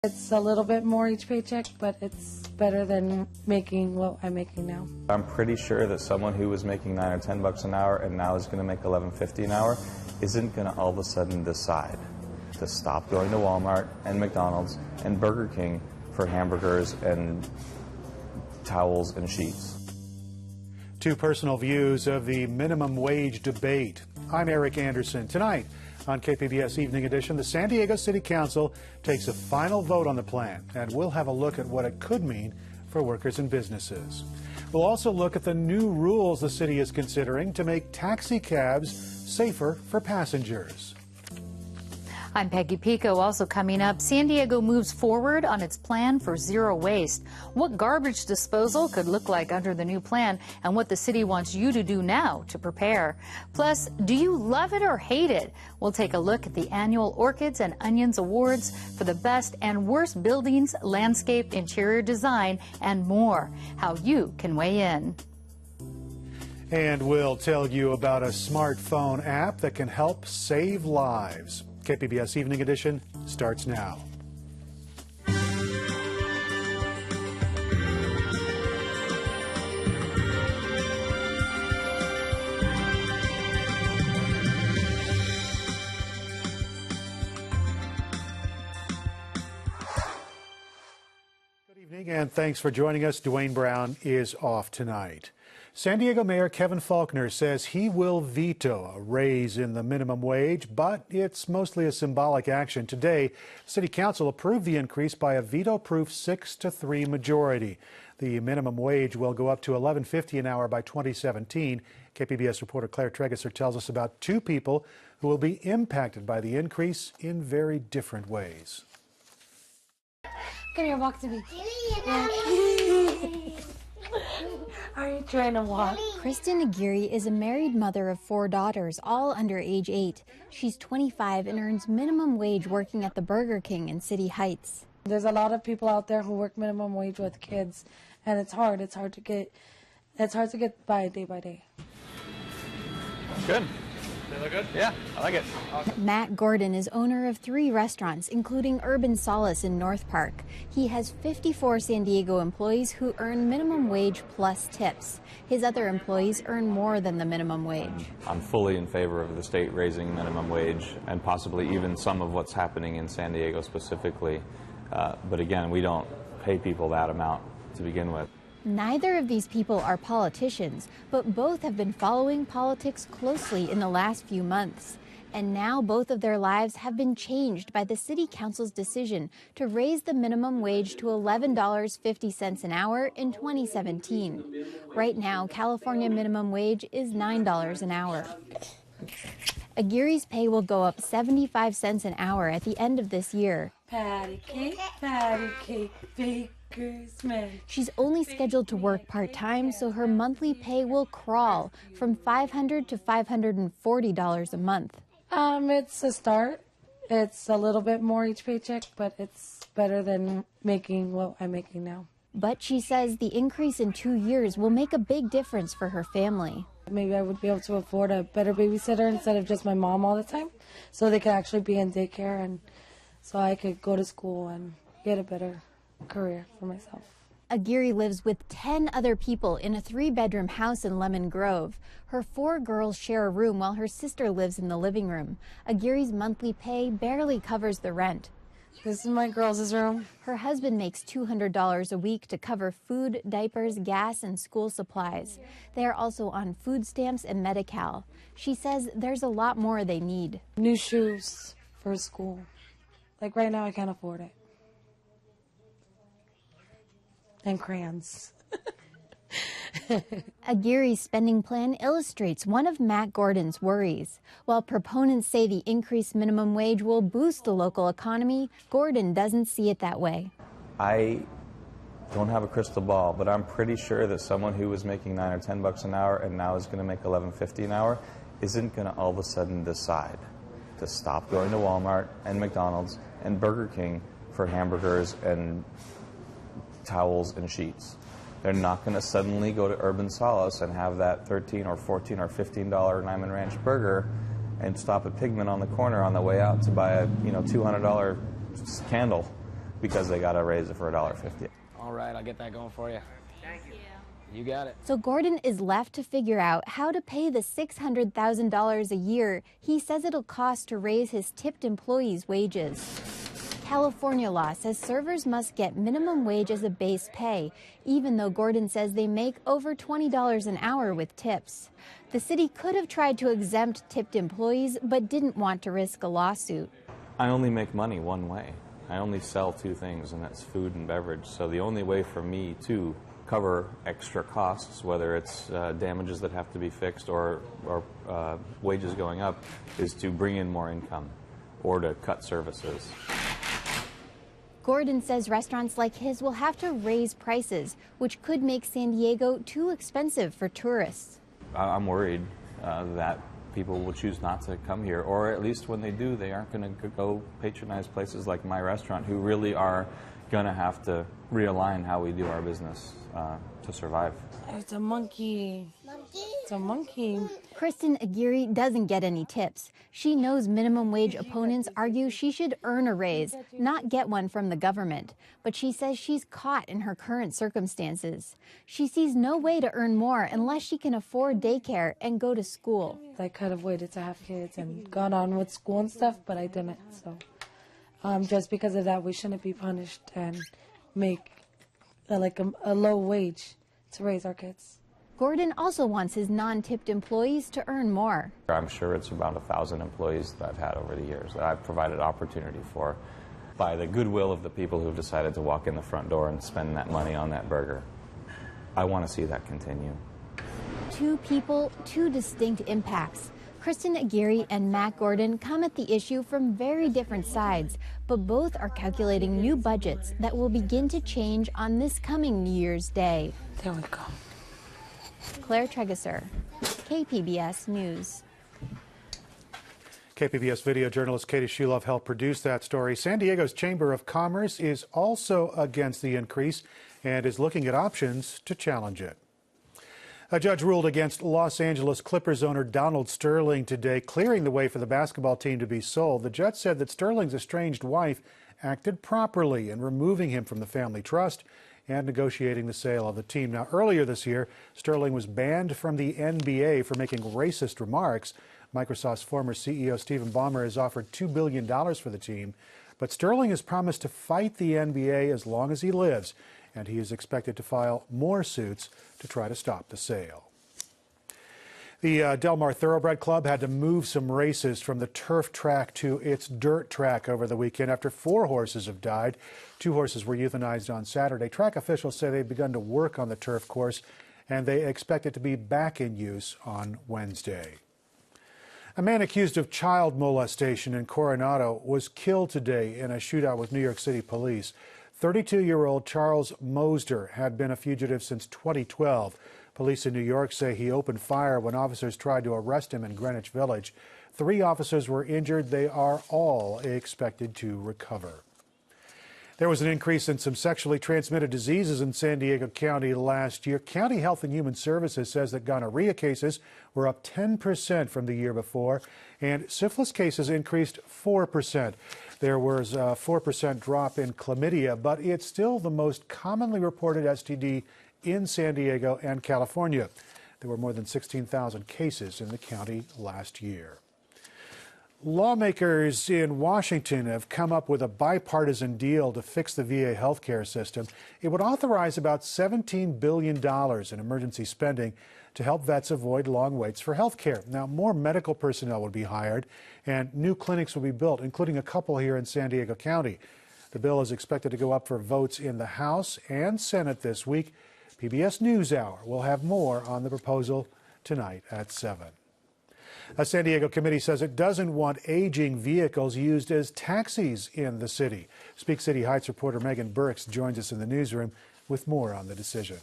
It's a little bit more each paycheck, but it's better than making what I'm making now. I'm pretty sure that someone who was making $9 or $10 an hour and now is going to make $11.50 an hour isn't going to all of a sudden decide to stop going to Walmart and McDonald's and Burger King for hamburgers and towels and sheets. Two personal views of the minimum wage debate. I'm Eric Anderson. Tonight on KPBS Evening Edition, the San Diego City Council takes a final vote on the plan, and we'll have a look at what it could mean for workers and businesses. We'll also look at the new rules the city is considering to make taxi cabs safer for passengers. I'm Peggy Pico. Also coming up, San Diego moves forward on its plan for zero waste. What garbage disposal could look like under the new plan, and what the city wants you to do now to prepare. Plus, do you love it or hate it? We'll take a look at the annual Orchids and Onions Awards for the best and worst buildings, landscape, interior design, and more. How you can weigh in. And we'll tell you about a smartphone app that can help save lives. KPBS Evening Edition starts now. Good evening and thanks for joining us. Dwayne Brown is off tonight. San Diego Mayor Kevin Faulconer says he will veto a raise in the minimum wage, but it's mostly a symbolic action. Today, City Council approved the increase by a veto-proof 6-3 majority. The minimum wage will go up to $11.50 an hour by 2017. KPBS reporter Claire Tregesser tells us about two people who will be impacted by the increase in very different ways. Come here, walk to me. Are you trying to walk? Kristen Aguirre is a married mother of 4 daughters, all under age 8. She's 25 and earns minimum wage working at the Burger King in City Heights. There's a lot of people out there who work minimum wage with kids, and it's hard. It's hard to get by day by day. Good. They look good? Yeah, I like it. Awesome. Matt Gordon is owner of 3 restaurants, including Urban Solace in North Park. He has 54 San Diego employees who earn minimum wage plus tips. His other employees earn more than the minimum wage. I'm fully in favor of the state raising minimum wage and possibly even some of what's happening in San Diego specifically. But again, we don't pay people that amount to begin with. Neither of these people are politicians, but both have been following politics closely in the last few months. And now both of their lives have been changed by the City Council's decision to raise the minimum wage to $11.50 an hour in 2017. Right now, California minimum wage is $9 an hour. Aguirre's pay will go up 75 cents an hour at the end of this year. Patty cake, baker's man. She's only scheduled to work part-time, so her monthly pay will crawl from $500 to $540 a month. It's a start. It's a little bit more each paycheck, but it's better than making what I'm making now. But she says the increase in 2 years will make a big difference for her family. Maybe I would be able to afford a better babysitter instead of just my mom all the time, so they could actually be in daycare, and so I could go to school and get a better career for myself. Aguirre lives with 10 other people in a 3-bedroom house in Lemon Grove. Her 4 girls share a room while her sister lives in the living room. Aguirre's monthly pay barely covers the rent. This is my girls' room. Her husband makes $200 a week to cover food, diapers, gas, and school supplies. They are also on food stamps and Medi-Cal. She says there's a lot more they need. New shoes for school. Like right now I can't afford it. And crayons. Aguirre's spending plan illustrates one of Matt Gordon's worries. While proponents say the increased minimum wage will boost the local economy, Gordon doesn't see it that way. I don't have a crystal ball, but I'm pretty sure that someone who was making $9 or $10 an hour and now is going to make $11.50 an hour isn't going to all of a sudden decide to stop going to Walmart and McDonald's and Burger King for hamburgers and towels and sheets. They're not going to suddenly go to Urban Solace and have that $13 or $14 or $15 Nyman Ranch burger and stop at Pigment on the corner on the way out to buy a $200 candle because they got to raise it for $1.50. All right, I'll get that going for you. Thank you. You got it. So Gordon is left to figure out how to pay the $600,000 a year he says it'll cost to raise his tipped employees' wages. California law says servers must get minimum wage as a base pay, even though Gordon says they make over $20 an hour with tips. The city could have tried to exempt tipped employees, but didn't want to risk a lawsuit. I only make money one way. I only sell two things, and that's food and beverage. So the only way for me to cover extra costs, whether it's damages that have to be fixed or wages going up, is to bring in more income or to cut services. Gordon says restaurants like his will have to raise prices, which could make San Diego too expensive for tourists. I'm worried that people will choose not to come here, or at least when they do, they aren't going to go patronize places like my restaurant, who really are going to have to realign how we do our business to survive. It's a monkey. It's a monkey. Kristen Aguirre doesn't get any tips. She knows minimum wage opponents argue she should earn a raise, not get one from the government. But she says she's caught in her current circumstances. She sees no way to earn more unless she can afford daycare and go to school. I could have waited to have kids and gone on with school and stuff, but I didn't. So just because of that, we shouldn't be punished and make a low wage to raise our kids. Gordon also wants his non-tipped employees to earn more. I'm sure it's about 1,000 employees that I've had over the years that I've provided opportunity for by the goodwill of the people who've decided to walk in the front door and spend that money on that burger. I want to see that continue. Two people, two distinct impacts. Kristen Aguirre and Matt Gordon come at the issue from very different sides, but both are calculating new budgets that will begin to change on this coming New Year's Day. There we go. Claire Tregesser, KPBS News. KPBS video journalist Katie Shuloff helped produce that story. San Diego's Chamber of Commerce is also against the increase and is looking at options to challenge it. A judge ruled against Los Angeles Clippers owner Donald Sterling today, clearing the way for the basketball team to be sold. The judge said that Sterling's estranged wife acted properly in removing him from the family trust and negotiating the sale of the team. Now, earlier this year, Sterling was banned from the NBA for making racist remarks. Microsoft's former CEO Stephen Ballmer has offered $2 billion for the team, but Sterling has promised to fight the NBA as long as he lives, and he is expected to file more suits to try to stop the sale. The Del Mar Thoroughbred Club had to move some races from the turf track to its dirt track over the weekend after 4 horses have died. 2 horses were euthanized on Saturday. Track officials say they've begun to work on the turf course, and they expect it to be back in use on Wednesday. A man accused of child molestation in Coronado was killed today in a shootout with New York City police. 32-year-old Charles Mosder had been a fugitive since 2012. Police in New York say he opened fire when officers tried to arrest him in Greenwich Village. 3 officers were injured. They are all expected to recover. There was an increase in some sexually transmitted diseases in San Diego County last year. County Health and Human Services says that gonorrhea cases were up 10% from the year before, and syphilis cases increased 4%. There was a 4% drop in chlamydia, but it's still the most commonly reported STD in San Diego and California. There were more than 16,000 cases in the county last year. Lawmakers in Washington have come up with a bipartisan deal to fix the VA healthcare system. It would authorize about $17 billion in emergency spending to help vets avoid long waits for health care. Now, more medical personnel would be hired and new clinics will be built, including a couple here in San Diego County. The bill is expected to go up for votes in the House and Senate this week. PBS NewsHour will have more on the proposal tonight at 7. A San Diego committee says it doesn't want aging vehicles used as taxis in the city. Speak City Heights reporter Megan Burks joins us in the newsroom with more on the decision.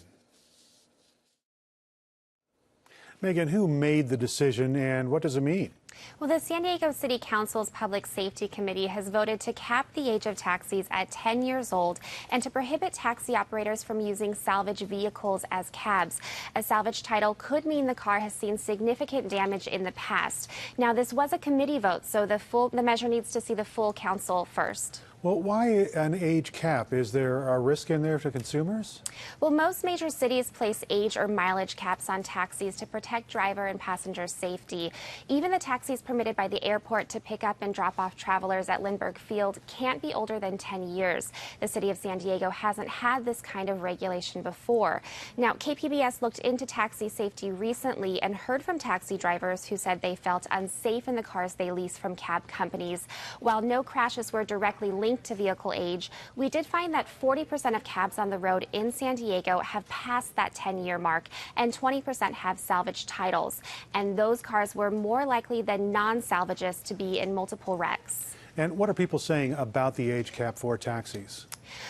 Megan, who made the decision and what does it mean? Well, the San Diego City Council's Public Safety Committee has voted to cap the age of taxis at 10 years old and to prohibit taxi operators from using salvage vehicles as cabs. A salvage title could mean the car has seen significant damage in the past. Now, this was a committee vote, so the measure needs to see the full council first. Well, why an age cap? Is there a risk in there to consumers? Well, most major cities place age or mileage caps on taxis to protect driver and passenger safety. Even the taxis permitted by the airport to pick up and drop off travelers at Lindbergh Field can't be older than 10 years. The city of San Diego hasn't had this kind of regulation before. Now, KPBS looked into taxi safety recently and heard from taxi drivers who said they felt unsafe in the cars they lease from cab companies. While no crashes were directly linked to vehicle age, we did find that 40% of cabs on the road in San Diego have passed that 10-year mark, and 20% have salvage titles. And those cars were more likely than non-salvages to be in multiple wrecks. And what are people saying about the age cap for taxis?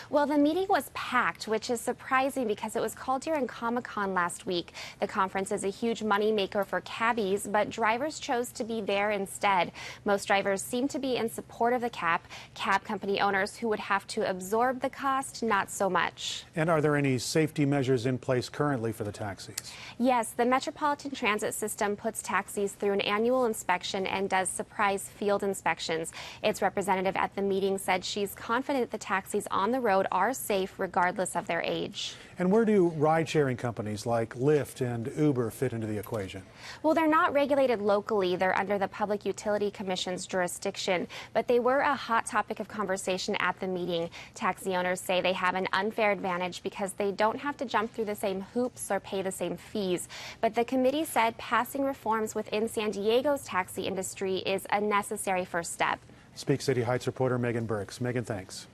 Well, the meeting was packed, which is surprising because it was called during Comic-Con last week. The conference is a huge moneymaker for cabbies, but drivers chose to be there instead. Most drivers seem to be in support of the cap. Cab company owners who would have to absorb the cost, not so much. And are there any safety measures in place currently for the taxis? Yes, the Metropolitan Transit System puts taxis through an annual inspection and does surprise field inspections. Its representative at the meeting said she's confident the taxis on the road are safe regardless of their age. And where do ride-sharing companies like Lyft and Uber fit into the equation? Well, they're not regulated locally. They're under the Public Utility Commission's jurisdiction, but they were a hot topic of conversation at the meeting. Taxi owners say they have an unfair advantage because they don't have to jump through the same hoops or pay the same fees. But the committee said passing reforms within San Diego's taxi industry is a necessary first step. Speak City Heights reporter Megan Burks. Megan, thanks.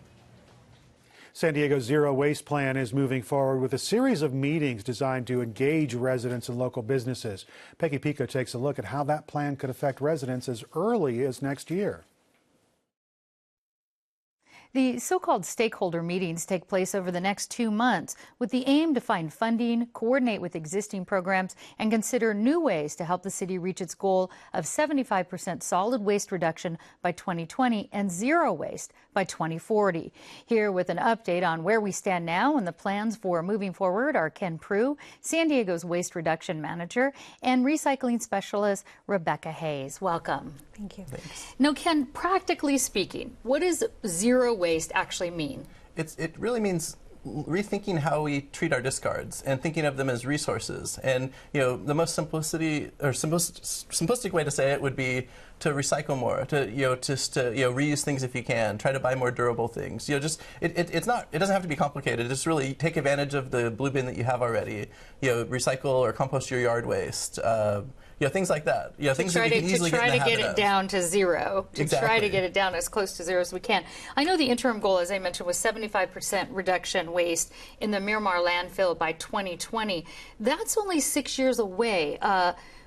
San Diego's Zero Waste Plan is moving forward with a series of meetings designed to engage residents and local businesses. Peggy Pico takes a look at how that plan could affect residents as early as next year. The so-called stakeholder meetings take place over the next 2 months with the aim to find funding, coordinate with existing programs, and consider new ways to help the city reach its goal of 75% solid waste reduction by 2020 and zero waste by 2040. Here with an update on where we stand now and the plans for moving forward are Ken Prue, San Diego's Waste Reduction Manager, and Recycling Specialist Rebecca Hayes. Welcome. Thank you. Thanks. Now, Ken, practically speaking, what does zero waste actually mean? It really means rethinking how we treat our discards and thinking of them as resources. And the most simplistic way to say it would be to recycle more, to reuse things if you can, try to buy more durable things. It doesn't have to be complicated. Just really take advantage of the blue bin that you have already. Recycle or compost your yard waste. Things like that. Things that you can easily get it down to zero. Try to get it down as close to zero as we can. I know the interim goal, as I mentioned, was 75% reduction waste in the Miramar landfill by 2020. That's only 6 years away.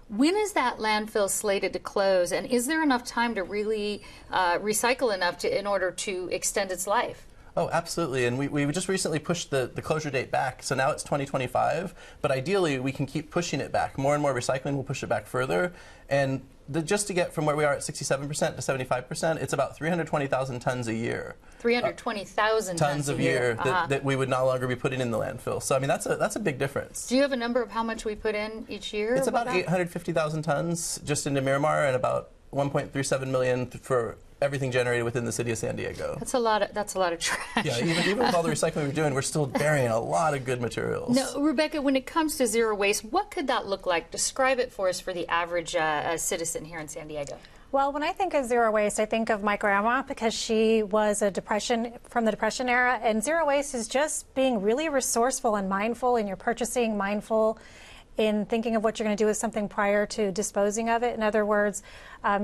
When is that landfill slated to close, and is there enough time to really recycle enough in order to extend its life? Oh, absolutely. And we just recently pushed the closure date back. So now it's 2025. But ideally, we can keep pushing it back. More and more recycling will push it back further. And just to get from where we are at 67% to 75%, it's about 320,000 tons a year. 320,000 tons a year that we would no longer be putting in the landfill. So, I mean, that's a big difference. Do you have a number of how much we put in each year? It's about 850,000 tons just into Miramar and about 1.37 million for everything generated within the city of San Diego. That's a lot of trash. Yeah, even with all the recycling we're doing, we're still burying a lot of good materials. Now, Rebecca, when it comes to zero waste, what could that look like? Describe it for us for the average citizen here in San Diego. Well, when I think of zero waste, I think of my grandma because she was from the Depression era, and zero waste is just being really resourceful and mindful in your purchasing, mindful in thinking of what you're going to do with something prior to disposing of it. In other words,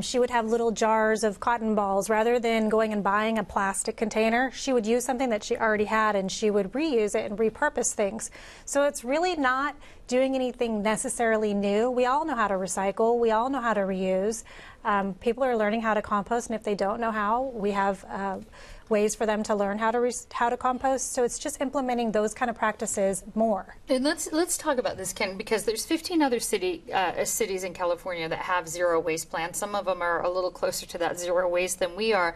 she would have little jars of cotton balls. Rather than going and buying a plastic container, she would use something that she already had and she would reuse it and repurpose things. So it's really not doing anything necessarily new. We all know how to recycle. We all know how to reuse. People are learning how to compost, and if they don't know how, we have ways for them to learn how to compost. So it's just implementing those kind of practices more. And let's talk about this, Ken, because there's 15 other cities in California that have zero waste plans. Some of them are a little closer to that zero waste than we are.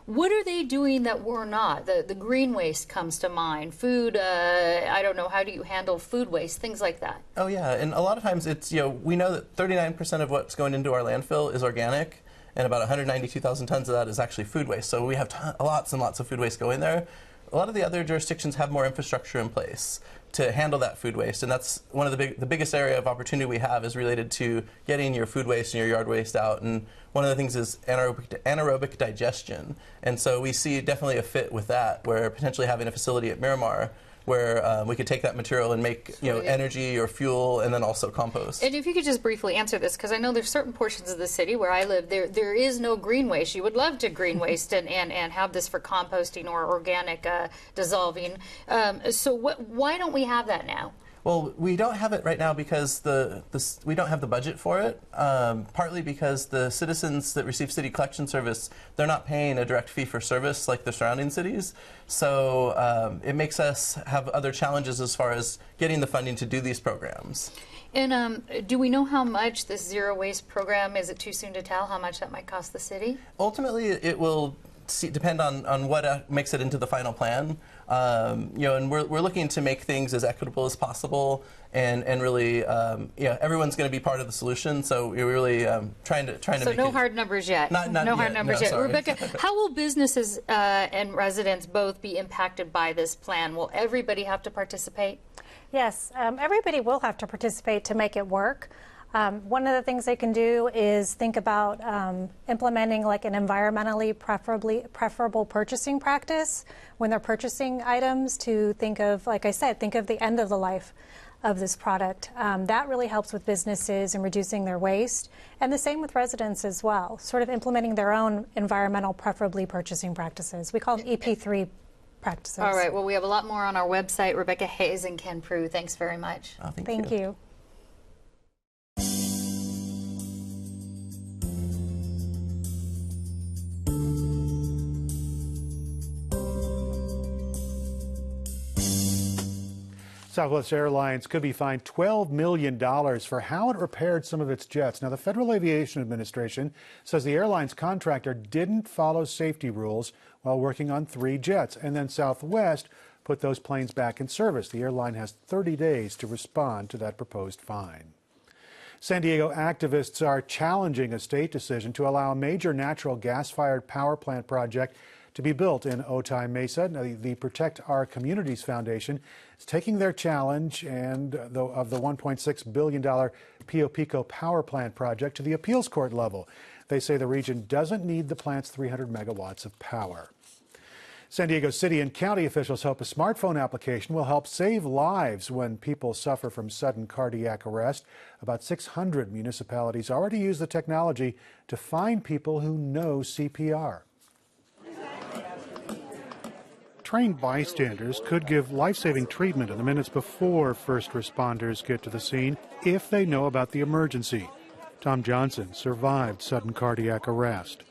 What are they doing that we're not? The green waste comes to mind. Food, I don't know, how do you handle food waste, things like that? Oh yeah, and a lot of times it's, we know that 39% of what's going into our landfill is organic, and about 192,000 tons of that is actually food waste. So we have lots and lots of food waste going there. A lot of the other jurisdictions have more infrastructure in place to handle that food waste, and that's one of the biggest area of opportunity we have is related to getting your food waste and your yard waste out. And one of the things is anaerobic digestion, and so we see definitely a fit with that, where potentially having a facility at Miramar where we could take that material and make energy or fuel, and then also compost. And if you could just briefly answer this, because I know there's certain portions of the city where I live, there is no green waste. You would love to green waste and have this for composting or organic dissolving. So why don't we have that now? Well, we don't have it right now because we don't have the budget for it, partly because the citizens that receive city collection service, they're not paying a direct fee for service like the surrounding cities. So it makes us have other challenges as far as getting the funding to do these programs. And do we know how much this zero waste program, is it too soon to tell how much that might cost the city? Ultimately, it will depend on what makes it into the final plan. And we're looking to make things as equitable as possible, and really, everyone's going to be part of the solution. So we're really trying to so make no it hard numbers yet. Not no hard yet. numbers No, yet. sorry. Rebecca, how will businesses and residents both be impacted by this plan? Will everybody have to participate? Yes, everybody will have to participate to make it work. One of the things they can do is think about implementing like an environmentally preferable purchasing practice when they're purchasing items, to think of, like I said, think of the end of the life of this product. That really helps with businesses and reducing their waste, and the same with residents as well, sort of implementing their own environmental preferably purchasing practices. We call them EP3 practices. All right, well, we have a lot more on our website. Rebecca Hayes and Ken Prue, thanks very much. Oh, Thank you. Southwest Airlines could be fined $12 million for how it repaired some of its jets. Now, the Federal Aviation Administration says the airline's contractor didn't follow safety rules while working on 3 jets, and then Southwest put those planes back in service. The airline has 30 days to respond to that proposed fine. San Diego activists are challenging a state decision to allow a major natural gas-fired power plant project to be built in Otay Mesa. Now, the Protect Our Communities Foundation is taking their challenge of the $1.6 billion Pio Pico power plant project to the appeals court level. They say the region doesn't need the plant's 300 megawatts of power. San Diego City and county officials hope a smartphone application will help save lives when people suffer from sudden cardiac arrest. About 600 municipalities already use the technology to find people who know CPR. Trained bystanders could give life-saving treatment in the minutes before first responders get to the scene if they know about the emergency. Tom Johnson survived sudden cardiac arrest.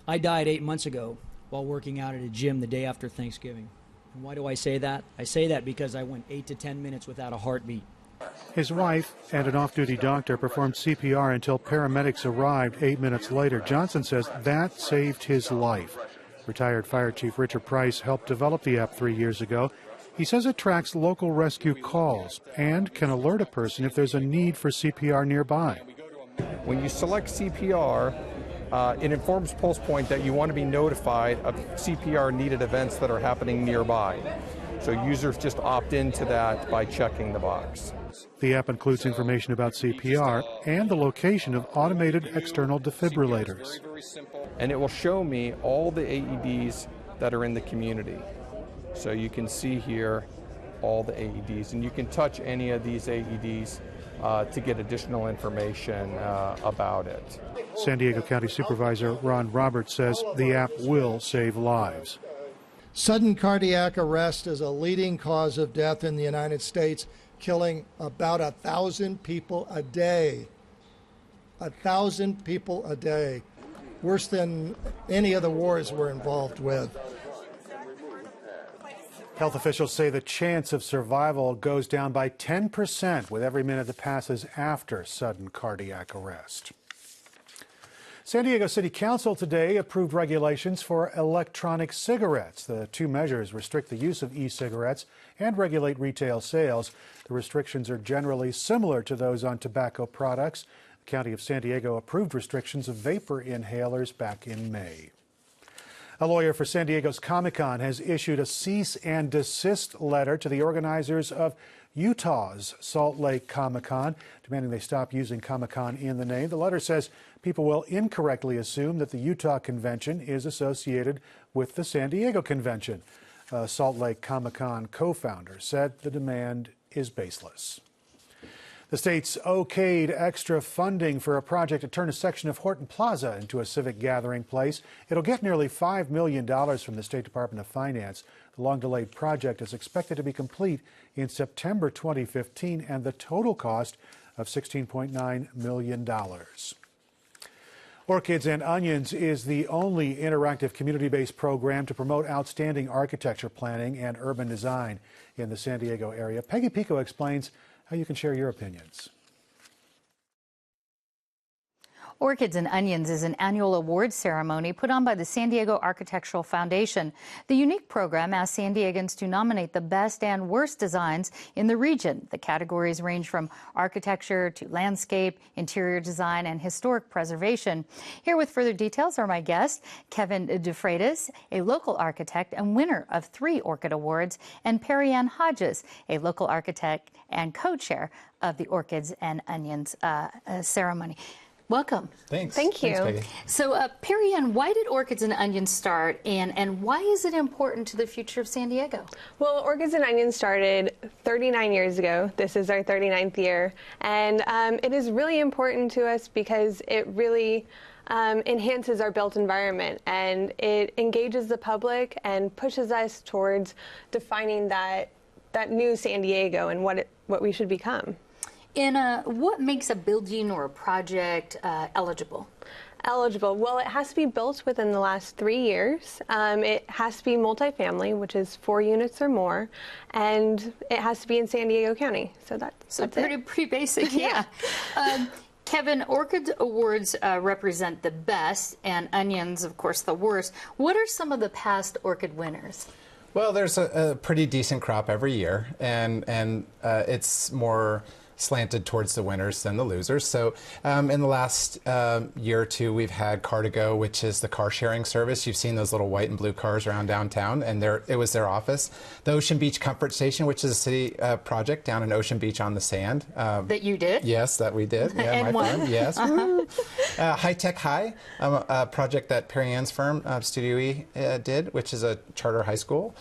I died 8 months ago while working out at a gym the day after Thanksgiving. And why do I say that? I say that because I went 8 to 10 minutes without a heartbeat. His wife and an off-duty doctor performed CPR until paramedics arrived 8 minutes later. Johnson says that saved his life. Retired Fire Chief Richard Price helped develop the app 3 years ago. He says it tracks local rescue calls and can alert a person if there's a need for CPR nearby. When you select CPR, it informs Pulse Point that you want to be notified of CPR needed events that are happening nearby. So users just opt into that by checking the box. The app includes information about CPR and the location of automated external defibrillators. And it will show me all the AEDs that are in the community. So you can see here all the AEDs, and you can touch any of these AEDs to get additional information about it. San Diego County Supervisor Ron Roberts says the app will save lives. Sudden cardiac arrest is a leading cause of death in the United States, killing about 1,000 people a day. 1,000 people a day. Worse than any of the wars we're involved with. Health officials say the chance of survival goes down by 10% with every minute that passes after sudden cardiac arrest. San Diego City Council today approved regulations for electronic cigarettes. The two measures restrict the use of e-cigarettes and regulate retail sales. The restrictions are generally similar to those on tobacco products. The County of San Diego approved restrictions of vapor inhalers back in May. A lawyer for San Diego's Comic-Con has issued a cease and desist letter to the organizers of Utah's Salt Lake Comic-Con, demanding they stop using Comic-Con in the name. The letter says people will incorrectly assume that the Utah convention is associated with the San Diego convention. Salt Lake Comic-Con co-founder said the demand is baseless. The state's okayed extra funding for a project to turn a section of Horton Plaza into a civic gathering place. It'll get nearly $5 million from the State Department of Finance. The long-delayed project is expected to be complete in September 2015, and the total cost of $16.9 million. Orchids and Onions is the only interactive community-based program to promote outstanding architecture planning and urban design in the San Diego area. Peggy Pico explains how you can share your opinions. Orchids and Onions is an annual awards ceremony put on by the San Diego Architectural Foundation. The unique program asks San Diegans to nominate the best and worst designs in the region. The categories range from architecture to landscape, interior design, and historic preservation. Here with further details are my guests, Kevin DeFreitas, a local architect and winner of 3 Orchid Awards, and Perry Ann Hodges, a local architect and co-chair of the Orchids and Onions ceremony. Welcome. Thanks. Thank you. Thanks, Peggy. So, Perry Ann, why did Orchids and Onions start, and why is it important to the future of San Diego? Well, Orchids and Onions started 39 years ago. This is our 39th year, and it is really important to us because it really enhances our built environment, and it engages the public and pushes us towards defining that new San Diego and what we should become. And what makes a building or a project eligible? Eligible. Well, it has to be built within the last 3 years. It has to be multifamily, which is 4 units or more, and it has to be in San Diego County. So that's pretty basic, yeah. Kevin, Orchid Awards represent the best, and Onions, of course, the worst. What are some of the past Orchid winners? Well, there's a pretty decent crop every year, and it's more slanted towards the winners than the losers. So in the last year or two, we've had Car2Go, which is the car sharing service. You've seen those little white and blue cars around downtown, and it was their office. The Ocean Beach Comfort Station, which is a city project down in Ocean Beach on the sand. That you did? Yes, that we did. Yeah, and my firm. Yes. High Tech High, a project that Perry Ann's firm, Studio E, did, which is a charter high school.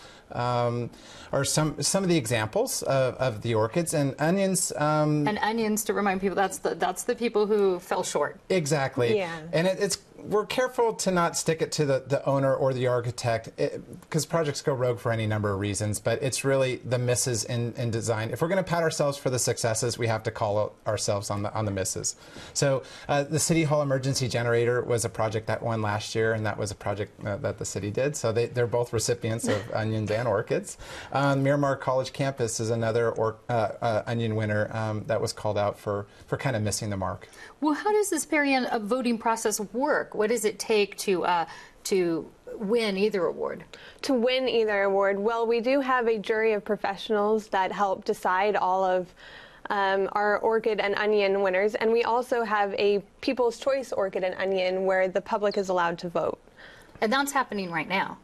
Or some of the examples of the Orchids and Onions. And Onions, to remind people, that's the people who fell short. Exactly. Yeah. And we're careful to not stick it to the owner or the architect, because projects go rogue for any number of reasons, but it's really the misses in design. If we're going to pat ourselves for the successes, we have to call ourselves on the misses. So the City Hall emergency generator was a project that won last year, and that was a project that the city did. So they're both recipients of Onions and Orchids. Miramar College campus is another Onion winner that was called out for kind of missing the mark. Well, how does this Perry Ann voting process work? What does it take to win either award? To win either award, well, we do have a jury of professionals that help decide all of our Orchid and Onion winners, and we also have a People's Choice Orchid and Onion where the public is allowed to vote. And that's happening right now?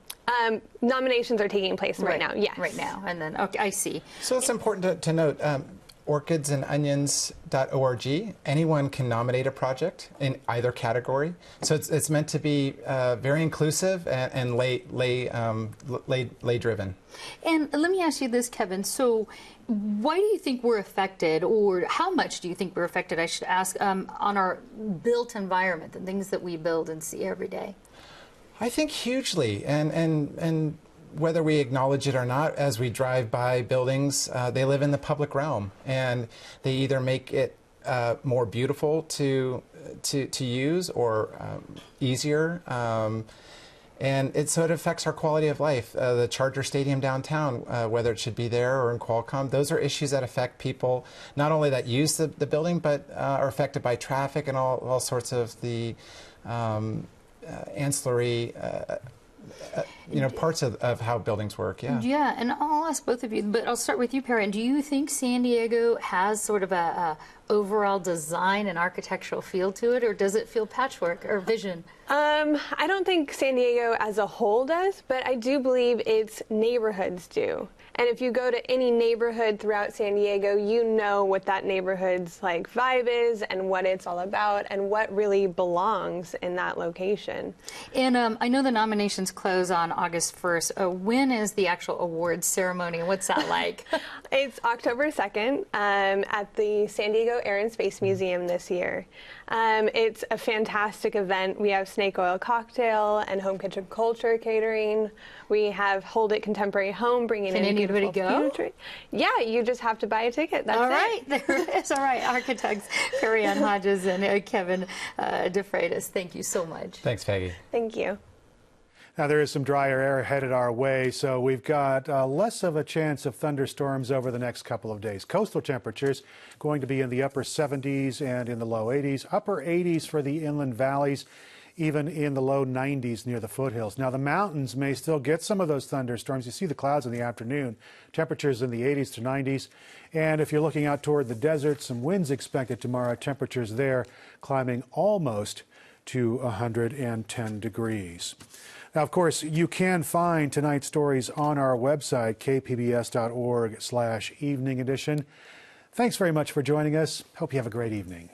Nominations are taking place right now, yes. Right now, and then, okay, I see. So it's important to note, orchidsandonions.org, anyone can nominate a project in either category. So it's meant to be very inclusive and lay-driven. And let me ask you this, Kevin. So why do you think we're affected, or how much do you think we're affected, I should ask, on our built environment, the things that we build and see every day? I think hugely, and whether we acknowledge it or not, as we drive by buildings, they live in the public realm, and they either make it more beautiful to use or easier. And so it affects our quality of life. The Charger Stadium downtown, whether it should be there or in Qualcomm, those are issues that affect people, not only that use the building, but are affected by traffic and all sorts of the ancillary parts of how buildings work. Yeah, and I'll ask both of you, but I'll start with you, Perrin. Do you think San Diego has sort of a overall design and architectural feel to it, or does it feel patchwork or vision? I don't think San Diego as a whole does, but I do believe its neighborhoods do. And if you go to any neighborhood throughout San Diego, you know what that neighborhood's like vibe is and what it's all about and what really belongs in that location. And I know the nominations close on August 1st. When is the actual awards ceremony? What's that like? It's October 2nd at the San Diego Air and Space Museum this year. It's a fantastic event. We have snake oil cocktail and home kitchen culture catering. We have Hold It Contemporary Home, bringing in anybody go? Yeah, you just have to buy a ticket. That's all right, there it is. All right, architects Perrin Hodges and Kevin DeFreitas, thank you so much. Thanks, Peggy. Thank you. Now, there is some drier air headed our way, so we've got less of a chance of thunderstorms over the next couple of days. Coastal temperatures going to be in the upper 70s and in the low 80s, upper 80s for the inland valleys, even in the low 90s near the foothills. Now, the mountains may still get some of those thunderstorms. You see the clouds in the afternoon. Temperatures in the 80s to 90s. And if you're looking out toward the desert, some winds expected tomorrow. Temperatures there climbing almost to 110 degrees. Now, of course, you can find tonight's stories on our website, kpbs.org/evening edition. Thanks very much for joining us. Hope you have a great evening.